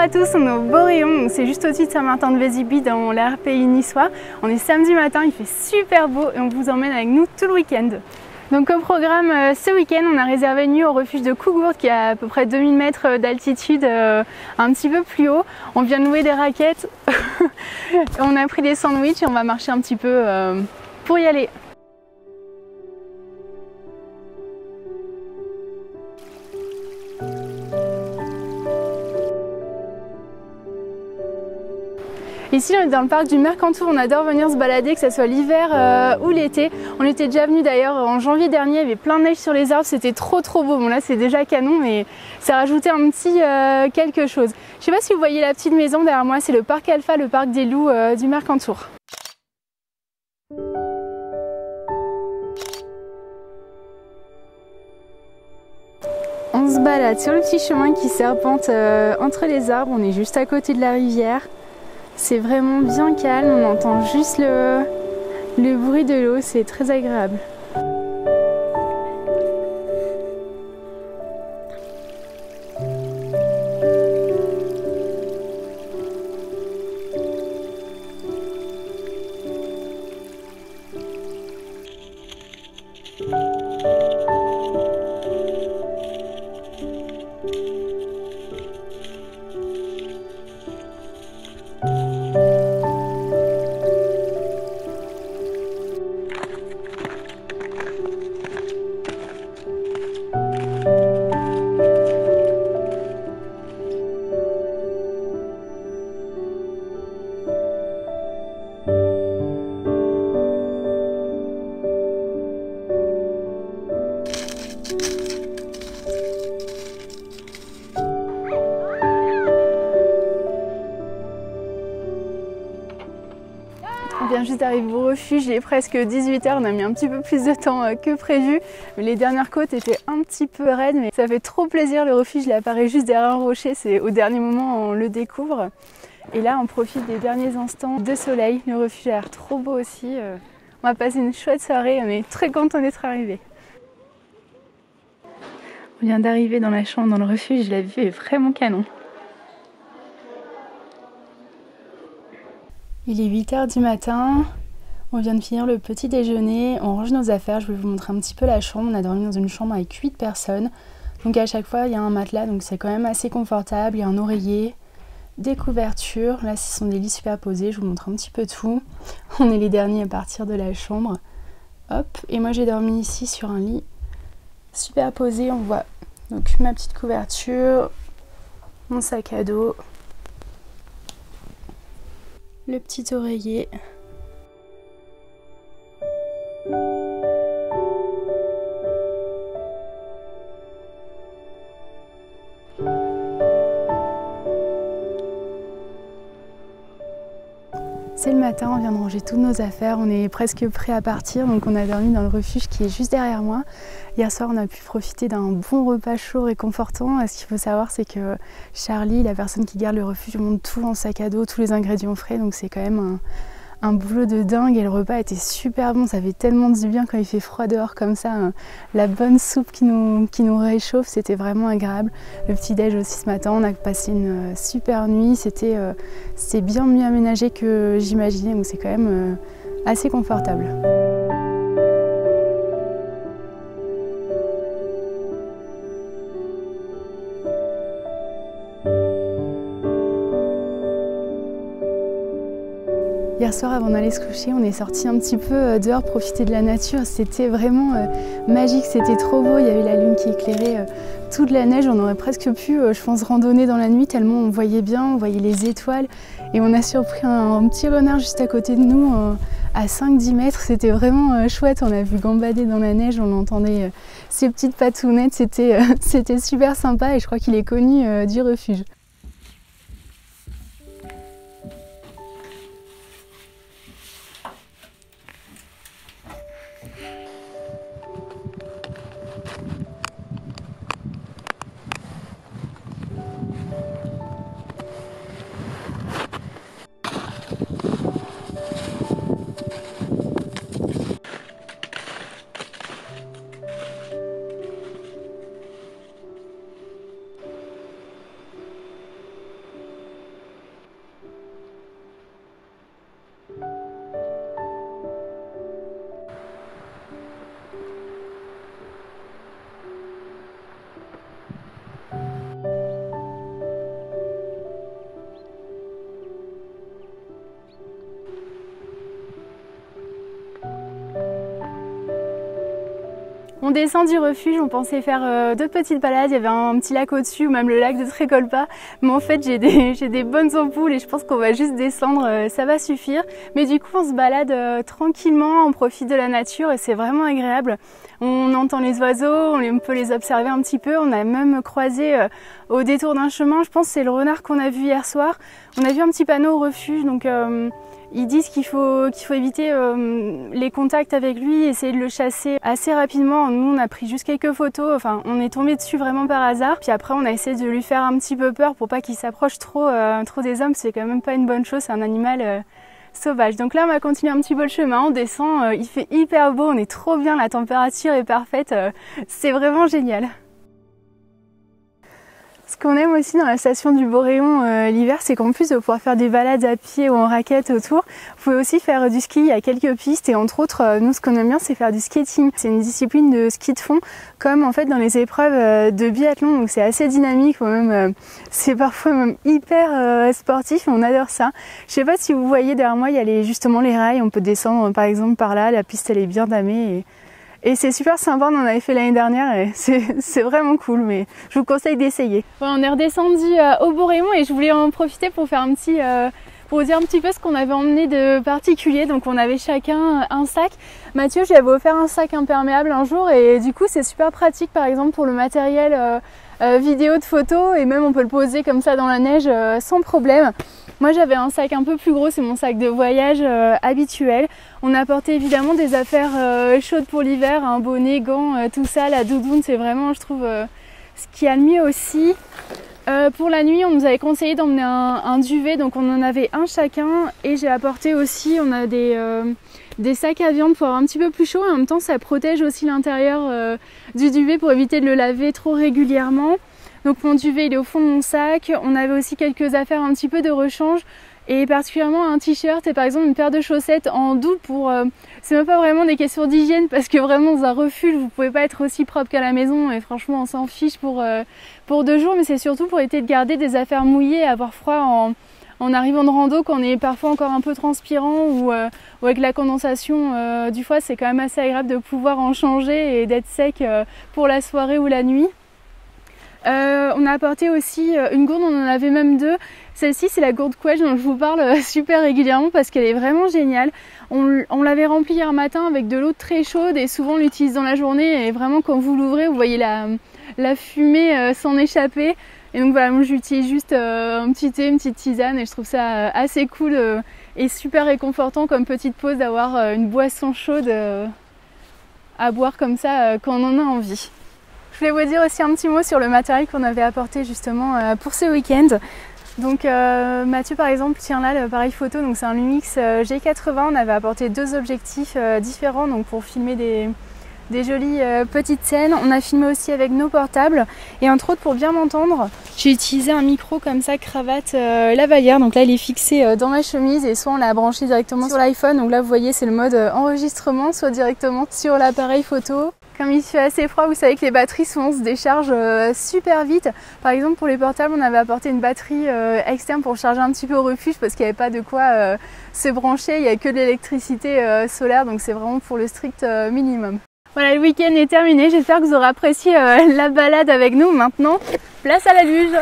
à tous, on est au Boréon, c'est juste au-dessus de Saint-Martin-de-Vésubie dans l'ARPI niçois. On est samedi matin, il fait super beau et on vous emmène avec nous tout le week-end. Donc au programme ce week-end, on a réservé une nuit au refuge de Cougourde qui a à peu près 2000 mètres d'altitude, un petit peu plus haut. On vient de louer des raquettes, on a pris des sandwichs et on va marcher un petit peu pour y aller. Ici on est dans le parc du Mercantour, on adore venir se balader, que ce soit l'hiver ou l'été. On était déjà venu d'ailleurs en janvier dernier, il y avait plein de neige sur les arbres, c'était trop beau. Bon là c'est déjà canon mais ça rajoutait un petit quelque chose. Je sais pas si vous voyez la petite maison derrière moi, c'est le parc Alpha, le parc des loups du Mercantour. On se balade sur le petit chemin qui serpente entre les arbres, on est juste à côté de la rivière. C'est vraiment bien calme, on entend juste le bruit de l'eau, c'est très agréable. On vient juste d'arriver au refuge, il est presque 18 h, on a mis un petit peu plus de temps que prévu. Les dernières côtes étaient un petit peu raides, mais ça fait trop plaisir, le refuge il apparaît juste derrière un rocher, c'est au dernier moment on le découvre. Et là on profite des derniers instants de soleil, le refuge a l'air trop beau aussi. On va passer une chouette soirée, on est très contents d'être arrivés. On vient d'arriver dans la chambre, dans le refuge, la vue est vraiment canon. Il est 8 h du matin, on vient de finir le petit déjeuner, on range nos affaires, je vais vous montrer un petit peu la chambre. On a dormi dans une chambre avec 8 personnes, donc à chaque fois il y a un matelas, donc c'est quand même assez confortable, il y a un oreiller, des couvertures, là ce sont des lits superposés, je vous montre un petit peu tout. On est les derniers à partir de la chambre, hop, et moi j'ai dormi ici sur un lit superposé, on voit donc ma petite couverture, mon sac à dos, le petit oreiller. C'est le matin, on vient de ranger toutes nos affaires, on est presque prêt à partir, donc on a dormi dans le refuge qui est juste derrière moi. Hier soir on a pu profiter d'un bon repas chaud réconfortant. Ce qu'il faut savoir c'est que Charlie, la personne qui garde le refuge, monte tout en sac à dos, tous les ingrédients frais, donc c'est quand même un boulot de dingue et le repas était super bon, ça fait tellement du bien quand il fait froid dehors comme ça, la bonne soupe qui nous réchauffe, c'était vraiment agréable. Le petit déj aussi ce matin, on a passé une super nuit, c'était bien mieux aménagé que j'imaginais, donc c'est quand même assez confortable. Hier soir, avant d'aller se coucher, on est sorti un petit peu dehors profiter de la nature. C'était vraiment magique, c'était trop beau. Il y avait la lune qui éclairait toute la neige. On aurait presque pu, je pense, randonner dans la nuit tellement on voyait bien, on voyait les étoiles. Et on a surpris un petit renard juste à côté de nous, à 5-10 mètres. C'était vraiment chouette. On a vu gambader dans la neige, on entendait ses petites patounettes. C'était super sympa et je crois qu'il est connu du refuge. descend du refuge, on pensait faire deux petites balades, il y avait un petit lac au-dessus ou même le lac de Trécolpa, mais en fait j'ai des bonnes ampoules et je pense qu'on va juste descendre, ça va suffire. Mais du coup on se balade tranquillement, on profite de la nature et c'est vraiment agréable. On entend les oiseaux, on peut les observer un petit peu, on a même croisé au détour d'un chemin, je pense que c'est le renard qu'on a vu hier soir. On a vu un petit panneau au refuge, donc ils disent qu'il faut éviter les contacts avec lui, essayer de le chasser assez rapidement. Nous on a pris juste quelques photos, enfin on est tombé dessus vraiment par hasard. Puis après on a essayé de lui faire un petit peu peur pour pas qu'il s'approche trop des hommes, c'est quand même pas une bonne chose, c'est un animal sauvage. Donc là on va continuer un petit peu le chemin, on descend, il fait hyper beau, on est trop bien, la température est parfaite, c'est vraiment génial. Ce qu'on aime aussi dans la station du Boréon l'hiver, c'est qu'en plus de pouvoir faire des balades à pied ou en raquette autour, vous pouvez aussi faire du ski. Il y a quelques pistes et entre autres, nous ce qu'on aime bien c'est faire du skating. C'est une discipline de ski de fond comme en fait dans les épreuves de biathlon, donc c'est assez dynamique, même c'est parfois même hyper sportif et on adore ça. Je sais pas si vous voyez derrière moi, il y a justement les rails, on peut descendre par exemple par là, la piste elle est bien damée et c'est super sympa, on en avait fait l'année dernière et c'est vraiment cool, mais je vous conseille d'essayer. Voilà, on est redescendu au Boréon et je voulais en profiter pour faire pour vous dire un petit peu ce qu'on avait emmené de particulier. Donc on avait chacun un sac. Mathieu, je lui avais offert un sac imperméable un jour et du coup c'est super pratique par exemple pour le matériel vidéo de photos et même on peut le poser comme ça dans la neige sans problème. Moi j'avais un sac un peu plus gros, c'est mon sac de voyage habituel. On a apporté évidemment des affaires chaudes pour l'hiver, un bonnet, gants, tout ça, la doudoune, c'est vraiment je trouve ce qu'il y a de mieux aussi. Pour la nuit on nous avait conseillé d'emmener un duvet, donc on en avait un chacun et j'ai apporté aussi, on a des sacs à viande pour avoir un petit peu plus chaud et en même temps ça protège aussi l'intérieur du duvet pour éviter de le laver trop régulièrement. Donc mon duvet il est au fond de mon sac, on avait aussi quelques affaires un petit peu de rechange et particulièrement un t-shirt et par exemple une paire de chaussettes en double pour... c'est même pas vraiment des questions d'hygiène parce que vraiment dans un refuge vous pouvez pas être aussi propre qu'à la maison et franchement on s'en fiche pour 2 jours, mais c'est surtout pour éviter de garder des affaires mouillées et avoir froid en arrivant de rando quand on est parfois encore un peu transpirant ou avec la condensation du foie, c'est quand même assez agréable de pouvoir en changer et d'être sec pour la soirée ou la nuit. On a apporté aussi une gourde, on en avait même 2. Celle-ci c'est la gourde Quetch dont je vous parle super régulièrement parce qu'elle est vraiment géniale. On l'avait remplie hier matin avec de l'eau très chaude et souvent on l'utilise dans la journée et vraiment quand vous l'ouvrez vous voyez la fumée s'en échapper. Et donc voilà, moi j'utilise juste un petit thé, une petite tisane et je trouve ça assez cool et super réconfortant comme petite pause d'avoir une boisson chaude à boire comme ça quand on en a envie. Je voulais vous dire aussi un petit mot sur le matériel qu'on avait apporté justement pour ce week-end. Donc Mathieu par exemple tient là l'appareil photo, donc c'est un Lumix G80, on avait apporté 2 objectifs différents donc pour filmer des jolies petites scènes. On a filmé aussi avec nos portables et entre autres pour bien m'entendre, j'ai utilisé un micro comme ça cravate lavalière, donc là il est fixé dans ma chemise et soit on l'a branché directement sur l'iPhone, donc là vous voyez c'est le mode enregistrement, soit directement sur l'appareil photo. Comme il fait assez froid, vous savez que les batteries souvent se déchargent super vite. Par exemple pour les portables, on avait apporté une batterie externe pour charger un petit peu au refuge parce qu'il n'y avait pas de quoi se brancher, il n'y a que de l'électricité solaire, donc c'est vraiment pour le strict minimum. Voilà, le week-end est terminé, j'espère que vous aurez apprécié la balade avec nous. Maintenant, place à la luge.